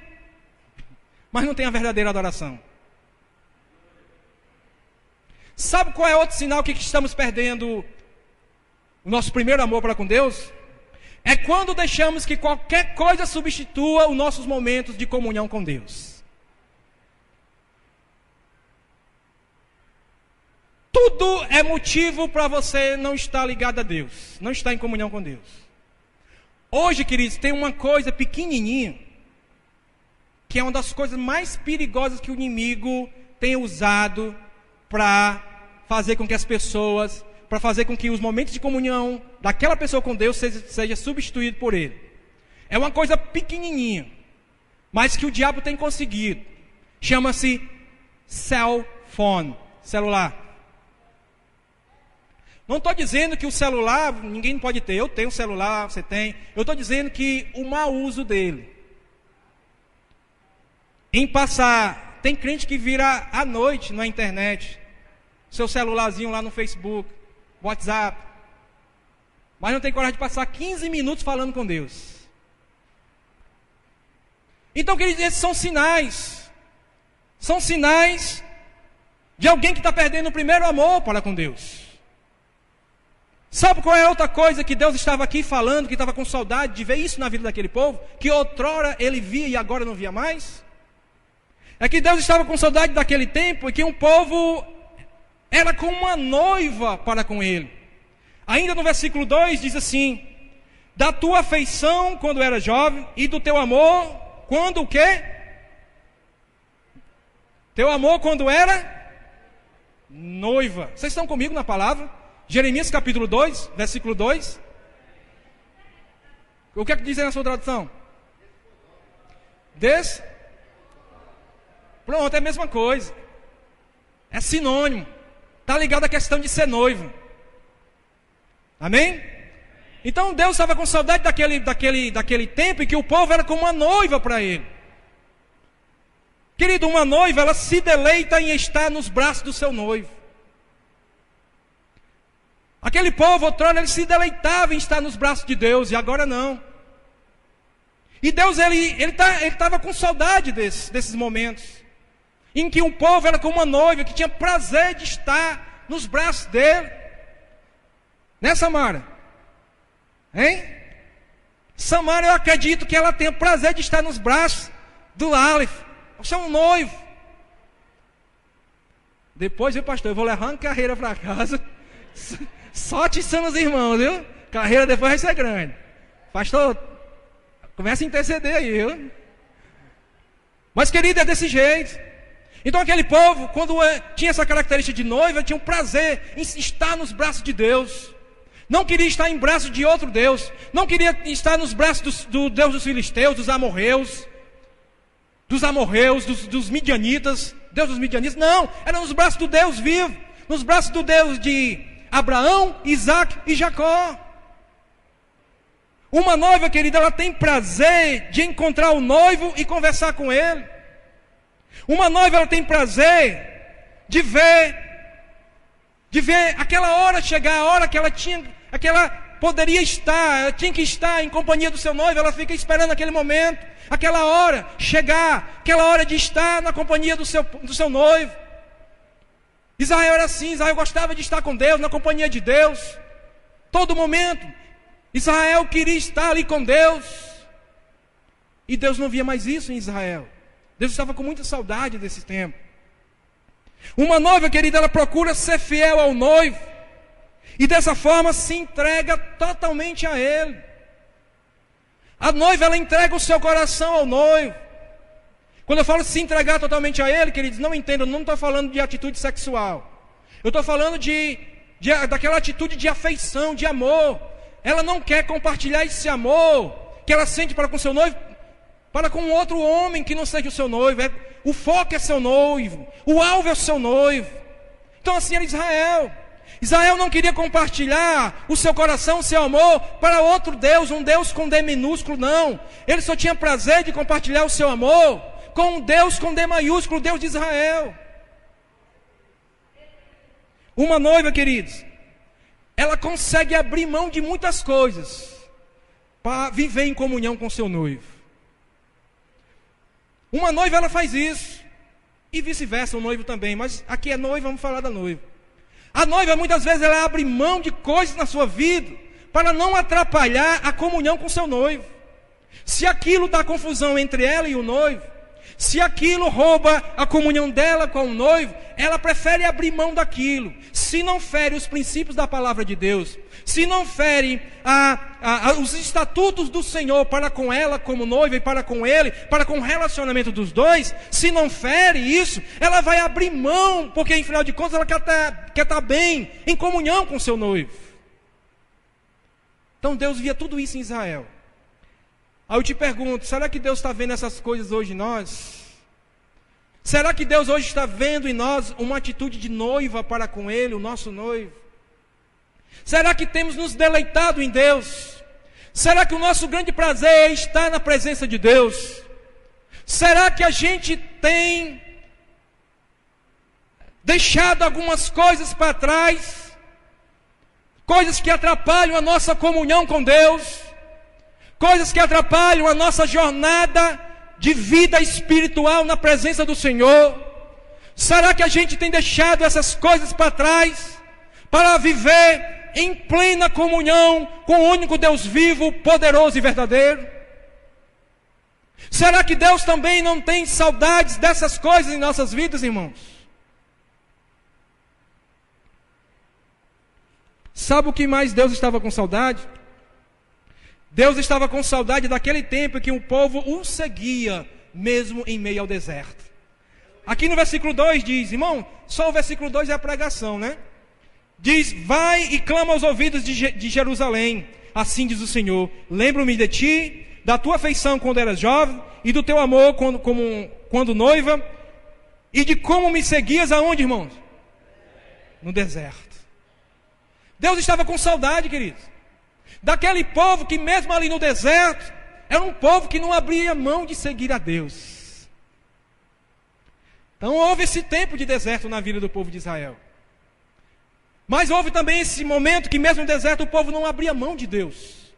Mas não tem a verdadeira adoração. Sabe qual é outro sinal que estamos perdendo o nosso primeiro amor para com Deus? É quando deixamos que qualquer coisa substitua os nossos momentos de comunhão com Deus. Tudo é motivo para você não estar ligado a Deus, não estar em comunhão com Deus. Hoje, queridos, tem uma coisa pequenininha, que é uma das coisas mais perigosas que o inimigo tem usado para fazer com que as pessoas, para fazer com que os momentos de comunhão daquela pessoa com Deus seja substituído por ele. É uma coisa pequenininha, mas que o diabo tem conseguido. Chama-se cell phone, celular. Não estou dizendo que o celular ninguém pode ter. Eu tenho um celular, você tem. Eu estou dizendo que o mau uso dele, em passar, tem crente que vira à noite na internet, seu celularzinho lá no Facebook, WhatsApp, mas não tem coragem de passar 15 minutos falando com Deus. Então, queridos, esses são sinais de alguém que está perdendo o primeiro amor para com Deus. Sabe qual é outra coisa que Deus estava aqui falando, que estava com saudade de ver isso na vida daquele povo, que outrora ele via e agora não via mais? É que Deus estava com saudade daquele tempo e que um povo era como uma noiva para com ele. Ainda no versículo 2 diz assim: da tua afeição quando era jovem e do teu amor quando o quê? Teu amor quando era noiva. Vocês estão comigo na palavra? Jeremias capítulo 2, versículo 2. O que é que diz aí na sua tradução? Pronto, é a mesma coisa. É sinônimo. Está ligado à questão de ser noivo. Amém? Então Deus estava com saudade daquele tempo em que o povo era como uma noiva para ele. Querido, uma noiva, ela se deleita em estar nos braços do seu noivo. Aquele povo, outrora, ele se deleitava em estar nos braços de Deus, e agora não. E Deus, ele estava com saudade desses momentos, em que um povo era como uma noiva, que tinha prazer de estar nos braços dele. Né, Samara? Hein? Samara, eu acredito que ela tenha prazer de estar nos braços do Aleph. Você é um noivo. Depois, viu, pastor, eu vou levar carreira para casa, só atiçando os irmãos, viu? Carreira depois vai ser grande. Pastor, começa a interceder aí, viu? Mas, querido, é desse jeito. Então aquele povo, quando tinha essa característica de noiva, tinha um prazer em estar nos braços de Deus. Não queria estar em braços de outro Deus. Não queria estar nos braços do Deus dos filisteus, dos amorreus, dos midianitas. Deus dos midianitas, não. Era nos braços do Deus vivo. Nos braços do Deus de Abraão, Isaac e Jacó. Uma noiva, querida, ela tem prazer de encontrar o noivo e conversar com ele. Uma noiva, ela tem prazer de ver aquela hora chegar, a hora que ela poderia estar, ela tinha que estar em companhia do seu noivo, ela fica esperando aquele momento, aquela hora chegar, aquela hora de estar na companhia do seu noivo. Israel era assim, Israel gostava de estar com Deus, na companhia de Deus, todo momento. Israel queria estar ali com Deus, e Deus não via mais isso em Israel. Deus estava com muita saudade desse tempo. Uma noiva, querida, ela procura ser fiel ao noivo, e dessa forma se entrega totalmente a ele. A noiva, ela entrega o seu coração ao noivo. Quando eu falo se entregar totalmente a ele, queridos, não entendam, não estou falando de atitude sexual. Eu estou falando daquela atitude de afeição, de amor. Ela não quer compartilhar esse amor que ela sente para com seu noivo, para com outro homem que não seja o seu noivo. O foco é seu noivo, o alvo é o seu noivo. Então assim era Israel. Israel não queria compartilhar o seu coração, o seu amor para outro Deus, um Deus com D minúsculo, não. Ele só tinha prazer de compartilhar o seu amor com um Deus com D maiúsculo, o Deus de Israel. Uma noiva, queridos, ela consegue abrir mão de muitas coisas para viver em comunhão com seu noivo. Uma noiva, ela faz isso, e vice-versa, o noivo também, mas aqui é noiva, vamos falar da noiva. A noiva, muitas vezes, ela abre mão de coisas na sua vida para não atrapalhar a comunhão com seu noivo. Se aquilo dá confusão entre ela e o noivo, se aquilo rouba a comunhão dela com o noivo, ela prefere abrir mão daquilo. Se não fere os princípios da palavra de Deus, se não fere os estatutos do Senhor para com ela como noiva e para com ele, para com o relacionamento dos dois, se não fere isso, ela vai abrir mão, porque afinal de contas ela quer estar bem, em comunhão com seu noivo. Então Deus via tudo isso em Israel. Aí eu te pergunto, será que Deus está vendo essas coisas hoje em nós? Será que Deus hoje está vendo em nós uma atitude de noiva para com Ele, o nosso noivo? Será que temos nos deleitado em Deus? Será que o nosso grande prazer é estar na presença de Deus? Será que a gente tem deixado algumas coisas para trás? Coisas que atrapalham a nossa comunhão com Deus? Coisas que atrapalham a nossa jornada de vida espiritual na presença do Senhor? Será que a gente tem deixado essas coisas para trás para viver em plena comunhão com o único Deus vivo, poderoso e verdadeiro? Será que Deus também não tem saudades dessas coisas em nossas vidas, irmãos? Sabe o que mais Deus estava com saudade? Deus estava com saudade daquele tempo que o povo o seguia, mesmo em meio ao deserto. Aqui no versículo 2 diz, irmão, só o versículo 2 é a pregação, né? Diz, vai e clama aos ouvidos de Jerusalém, assim diz o Senhor, lembro-me de ti, da tua afeição quando eras jovem, e do teu amor quando noiva, e de como me seguias aonde, irmãos? No deserto. Deus estava com saudade, queridos, daquele povo que mesmo ali no deserto, era um povo que não abria mão de seguir a Deus. Então houve esse tempo de deserto na vida do povo de Israel. Mas houve também esse momento que mesmo no deserto o povo não abria mão de Deus.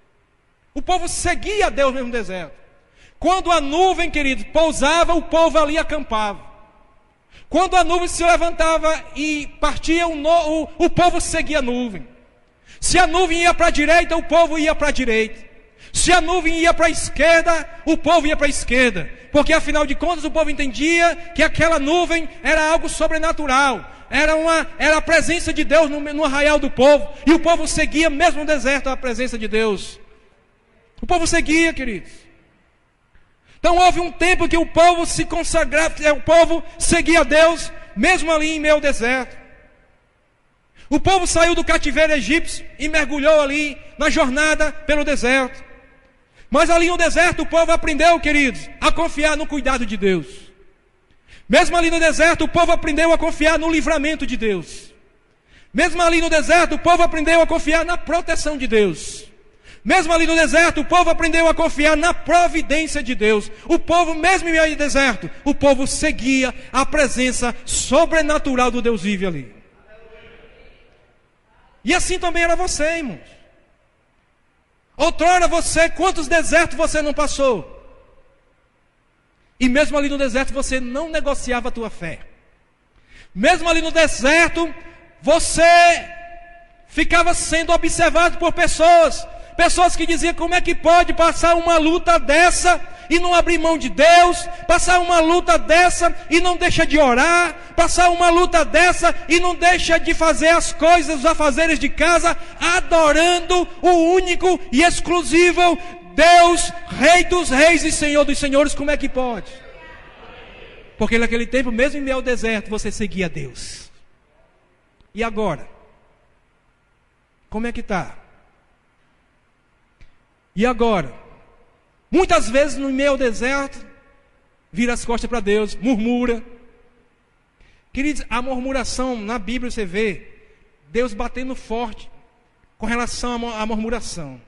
O povo seguia a Deus mesmo no deserto. Quando a nuvem, queridos, pousava, o povo ali acampava. Quando a nuvem se levantava e partia, o povo seguia a nuvem. Se a nuvem ia para a direita, o povo ia para a direita. Se a nuvem ia para a esquerda, o povo ia para a esquerda. Porque afinal de contas o povo entendia que aquela nuvem era algo sobrenatural. Era a presença de Deus no arraial do povo. E o povo seguia mesmo no deserto a presença de Deus. O povo seguia, queridos. Então houve um tempo que o povo se consagrava, o povo seguia a Deus, mesmo ali em meio ao deserto. O povo saiu do cativeiro egípcio e mergulhou ali na jornada pelo deserto. Mas ali no deserto o povo aprendeu, queridos, a confiar no cuidado de Deus. Mesmo ali no deserto o povo aprendeu a confiar no livramento de Deus. Mesmo ali no deserto o povo aprendeu a confiar na proteção de Deus. Mesmo ali no deserto, o povo aprendeu a confiar na providência de Deus. O povo, mesmo em meio ao deserto, o povo seguia a presença sobrenatural do Deus vivo ali. E assim também era você, irmãos. Outrora você, quantos desertos você não passou? E mesmo ali no deserto você não negociava a tua fé. Mesmo ali no deserto, você ficava sendo observado por pessoas que diziam, como é que pode passar uma luta dessa e não abrir mão de Deus, passar uma luta dessa e não deixa de orar, passar uma luta dessa e não deixa de fazer as coisas, os afazeres de casa, adorando o único e exclusivo Deus, Rei dos reis e Senhor dos senhores. Como é que pode? Porque naquele tempo, mesmo em meio ao deserto, você seguia a Deus. E agora? Como é que está? E agora? Muitas vezes no meio ao deserto, vira as costas para Deus, murmura. Queridos, a murmuração, na Bíblia você vê Deus batendo forte com relação à murmuração.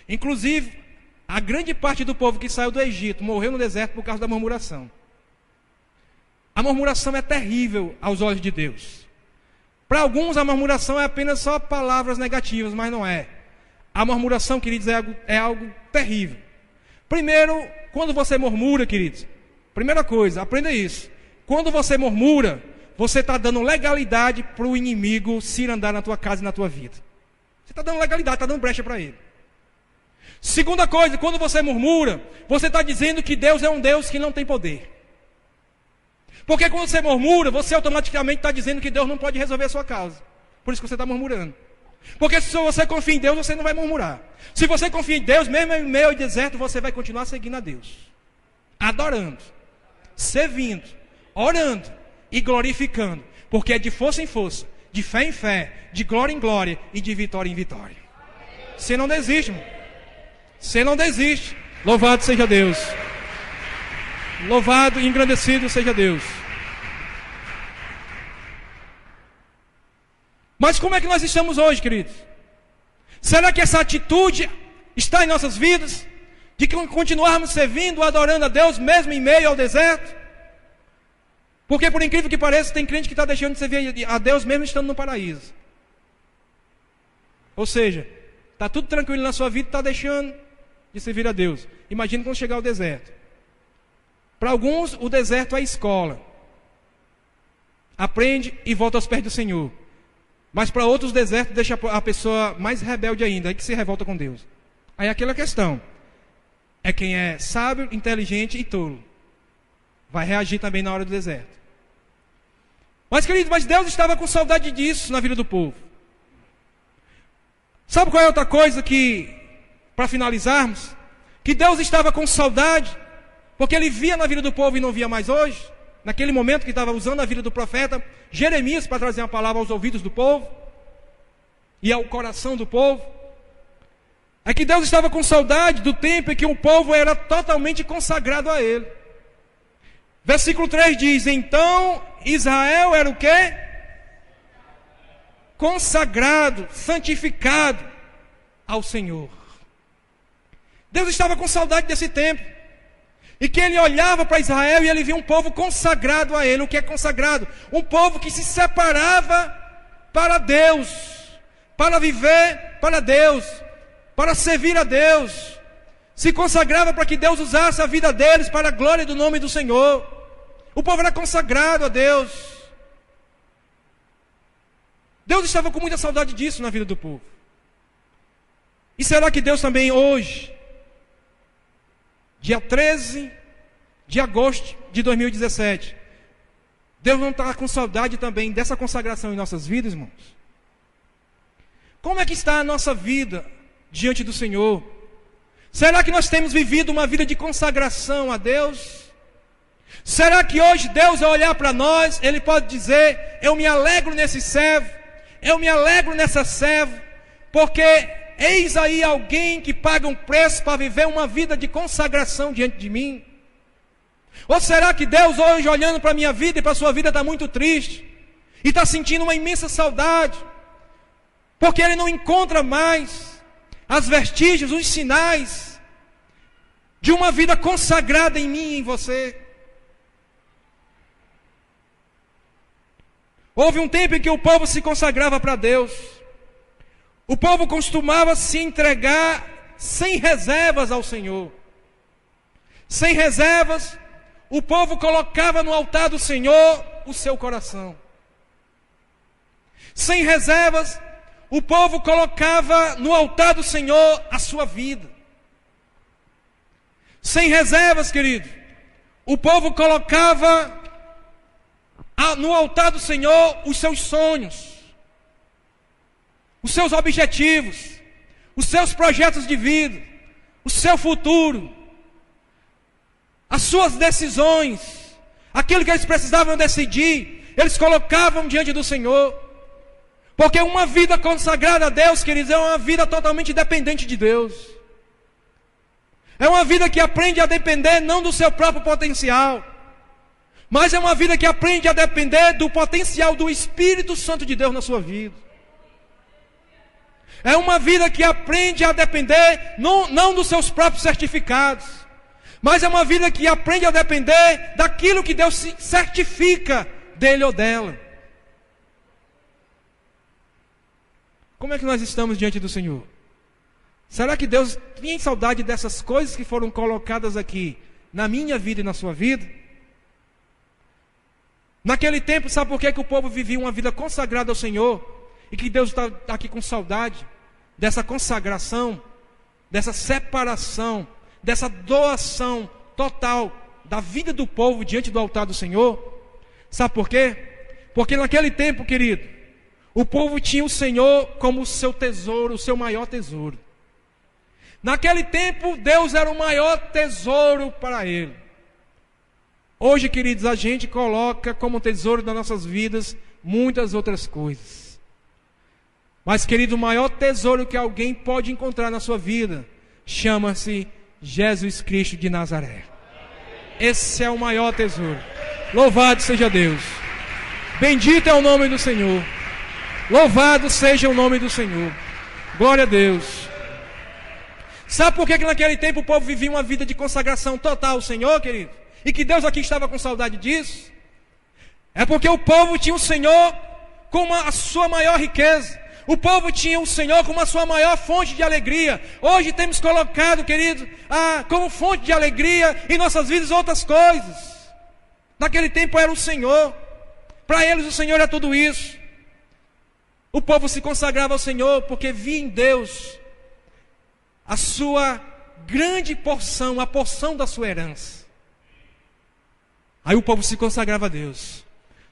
Inclusive, a grande parte do povo que saiu do Egito morreu no deserto por causa da murmuração. A murmuração é terrível aos olhos de Deus. Para alguns a murmuração é apenas só palavras negativas, mas não é. A murmuração, queridos, é algo terrível. Primeiro, quando você murmura, queridos, primeira coisa, aprenda isso. Quando você murmura, você está dando legalidade para o inimigo se andar na tua casa e na tua vida. Você está dando legalidade, está dando brecha para ele. Segunda coisa, quando você murmura, você está dizendo que Deus é um Deus que não tem poder. Porque quando você murmura, você automaticamente está dizendo que Deus não pode resolver a sua causa. Por isso que você está murmurando. Porque se você confia em Deus, você não vai murmurar. Se você confia em Deus, mesmo em meio ao deserto, você vai continuar seguindo a Deus. Adorando, servindo, orando e glorificando. Porque é de força em força, de fé em fé, de glória em glória e de vitória em vitória. Você não desiste, irmão. Você não desiste. Louvado seja Deus. Louvado e engrandecido seja Deus. Mas como é que nós estamos hoje, queridos? Será que essa atitude está em nossas vidas? De que continuarmos servindo, adorando a Deus, mesmo em meio ao deserto? Porque por incrível que pareça, tem crente que está deixando de servir a Deus mesmo estando no paraíso. Ou seja, está tudo tranquilo na sua vida, está deixando de servir a Deus. Imagina quando chegar ao deserto. Para alguns, o deserto é a escola. Aprende e volta aos pés do Senhor. Mas para outros, o deserto deixa a pessoa mais rebelde ainda, aí que se revolta com Deus. Aí aquela questão. é quem é sábio, inteligente e tolo. Vai reagir também na hora do deserto. Mas, querido, Deus estava com saudade disso na vida do povo. Sabe qual é outra coisa que, para finalizarmos, que Deus estava com saudade, porque Ele via na vida do povo e não via mais hoje, naquele momento que estava usando a vida do profeta Jeremias para trazer uma palavra aos ouvidos do povo e ao coração do povo, é que Deus estava com saudade do tempo em que o povo era totalmente consagrado a Ele. Versículo 3 diz: então Israel era o quê? Consagrado, santificado ao Senhor. Deus estava com saudade desse tempo, e que Ele olhava para Israel e Ele via um povo consagrado a Ele. O que é consagrado? Um povo que se separava para Deus, para viver para Deus, para servir a Deus. Se consagrava para que Deus usasse a vida deles para a glória do nome do Senhor. O povo era consagrado a Deus. Deus estava com muita saudade disso na vida do povo. E será que Deus também hoje, dia 13 de agosto de 2017, Deus não está com saudade também dessa consagração em nossas vidas, irmãos? Como é que está a nossa vida diante do Senhor? Será que nós temos vivido uma vida de consagração a Deus? Será que hoje Deus, ao olhar para nós, Ele pode dizer: eu me alegro nesse servo, eu me alegro nessa serva, porque eis aí alguém que paga um preço para viver uma vida de consagração diante de mim? Ou será que Deus hoje, olhando para a minha vida e para a sua vida, está muito triste e está sentindo uma imensa saudade, porque Ele não encontra mais as vestígios, os sinais de uma vida consagrada em mim e em você? Houve um tempo em que o povo se consagrava para Deus. O povo costumava se entregar sem reservas ao Senhor. Sem reservas, o povo colocava no altar do Senhor o seu coração. Sem reservas, o povo colocava no altar do Senhor a sua vida. Sem reservas, querido, o povo colocava no altar do Senhor os seus sonhos, os seus objetivos, os seus projetos de vida, o seu futuro, as suas decisões, aquilo que eles precisavam decidir, eles colocavam diante do Senhor. Porque uma vida consagrada a Deus, queridos, é uma vida totalmente dependente de Deus. É uma vida que aprende a depender não do seu próprio potencial, mas é uma vida que aprende a depender do potencial do Espírito Santo de Deus na sua vida. É uma vida que aprende a depender não dos seus próprios certificados, mas é uma vida que aprende a depender daquilo que Deus certifica dele ou dela. Como é que nós estamos diante do Senhor? Será que Deus tem saudade dessas coisas que foram colocadas aqui na minha vida e na sua vida? Naquele tempo, sabe por que o povo vivia uma vida consagrada ao Senhor? E que Deus está aqui com saudade dessa consagração, dessa separação, dessa doação total da vida do povo diante do altar do Senhor? Sabe por quê? Porque naquele tempo, querido, o povo tinha o Senhor como o seu tesouro, o seu maior tesouro. Naquele tempo, Deus era o maior tesouro para ele. Hoje, queridos, a gente coloca como tesouro das nossas vidas muitas outras coisas. Mas, querido, o maior tesouro que alguém pode encontrar na sua vida chama-se Jesus Cristo de Nazaré. Esse é o maior tesouro. Louvado seja Deus. Bendito é o nome do Senhor. Louvado seja o nome do Senhor. Glória a Deus. Sabe por que naquele tempo o povo vivia uma vida de consagração total ao Senhor, querido? E que Deus aqui estava com saudade disso? É porque o povo tinha o Senhor como a sua maior riqueza. O povo tinha o Senhor como a sua maior fonte de alegria. Hoje temos colocado, querido, como fonte de alegria em nossas vidas outras coisas. Naquele tempo era o Senhor. Para eles o Senhor é tudo isso. O povo se consagrava ao Senhor porque via em Deus a sua grande porção, a porção da sua herança. Aí o povo se consagrava a Deus.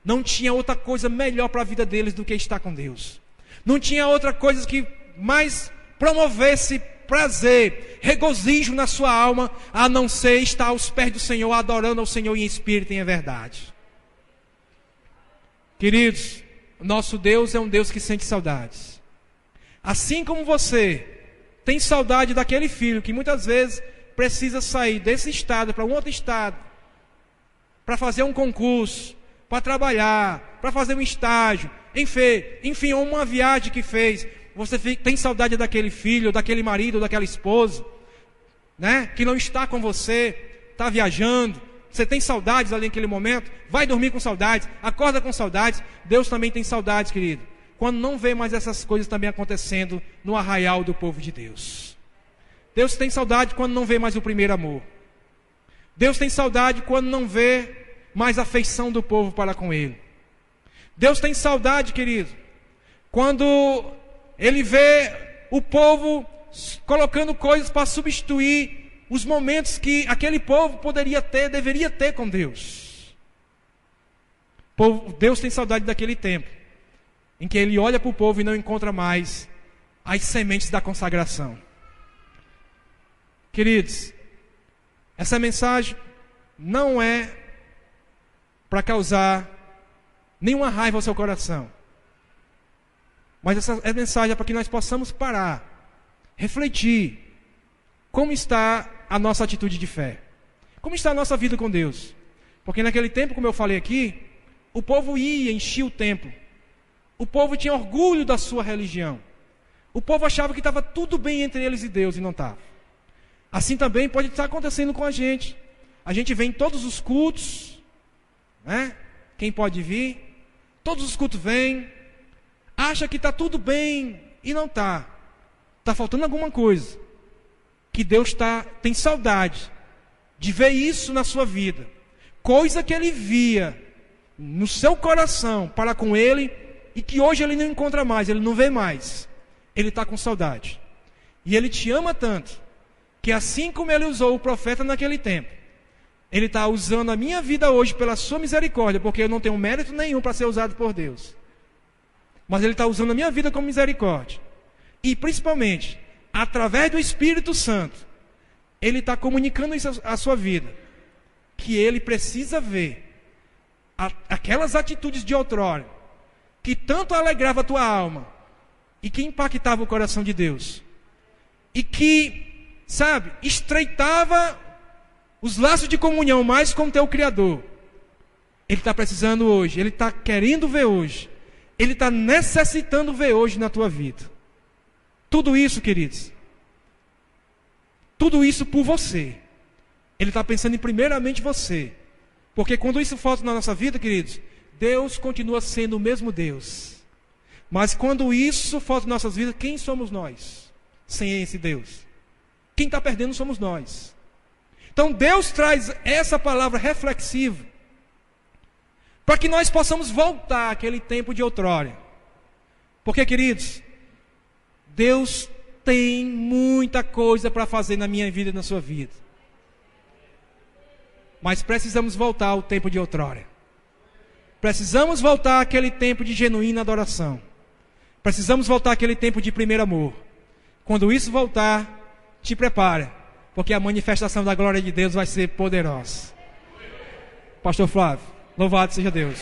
Não tinha outra coisa melhor para a vida deles do que estar com Deus. Não tinha outra coisa que mais promovesse prazer, regozijo na sua alma, a não ser estar aos pés do Senhor, adorando ao Senhor em espírito e em verdade. Queridos, nosso Deus é um Deus que sente saudades. Assim como você tem saudade daquele filho que muitas vezes precisa sair desse estado para um outro estado, para fazer um concurso, para trabalhar, para fazer um estágio, enfim, uma viagem que fez. Você tem saudade daquele filho, daquele marido, daquela esposa, né? Que não está com você, está viajando. Você tem saudades ali naquele momento, vai dormir com saudades, acorda com saudades. Deus também tem saudades, querido, quando não vê mais essas coisas também acontecendo no arraial do povo de Deus. Deus tem saudade quando não vê mais o primeiro amor. Deus tem saudade quando não vê mais a afeição do povo para com Ele. Deus tem saudade, querido, quando Ele vê o povo colocando coisas para substituir os momentos que aquele povo poderia ter, deveria ter com Deus. Deus tem saudade daquele tempo em que Ele olha para o povo e não encontra mais as sementes da consagração. Queridos, essa mensagem não é para causar nenhuma raiva ao seu coração, mas essa mensagem é para que nós possamos parar, refletir como está a nossa atitude de fé, como está a nossa vida com Deus. Porque naquele tempo, como eu falei aqui, o povo ia, enchia o templo, o povo tinha orgulho da sua religião, o povo achava que estava tudo bem entre eles e Deus, e não estava. Assim também pode estar acontecendo com a gente. A gente vem em todos os cultos, né? Quem pode vir, todos os cultos vêm, acha que está tudo bem e não está. Está faltando alguma coisa. Que Deus tem saudade de ver isso na sua vida. Coisa que Ele via no seu coração para com Ele e que hoje Ele não encontra mais, Ele não vê mais. Ele está com saudade. E Ele te ama tanto que assim como Ele usou o profeta naquele tempo, Ele está usando a minha vida hoje pela sua misericórdia, porque eu não tenho mérito nenhum para ser usado por Deus. Mas Ele está usando a minha vida como misericórdia. E principalmente, através do Espírito Santo, Ele está comunicando isso à sua vida. Que Ele precisa ver aquelas atitudes de outrora, que tanto alegrava a tua alma, e que impactava o coração de Deus. E que, sabe, estreitava os laços de comunhão mais com o teu Criador. Ele está precisando hoje, Ele está querendo ver hoje, Ele está necessitando ver hoje na tua vida. Tudo isso, queridos, tudo isso por você. Ele está pensando em primeiramente você. Porque quando isso falta na nossa vida, queridos, Deus continua sendo o mesmo Deus. Mas quando isso falta nas nossas vidas, quem somos nós? Sem esse Deus. Quem está perdendo somos nós. Então Deus traz essa palavra reflexiva para que nós possamos voltar àquele tempo de outrora. Porque, queridos, Deus tem muita coisa para fazer na minha vida e na sua vida. Mas precisamos voltar ao tempo de outrora. Precisamos voltar àquele tempo de genuína adoração. Precisamos voltar àquele tempo de primeiro amor. Quando isso voltar, te prepara, porque a manifestação da glória de Deus vai ser poderosa. Pastor Flávio, louvado seja Deus.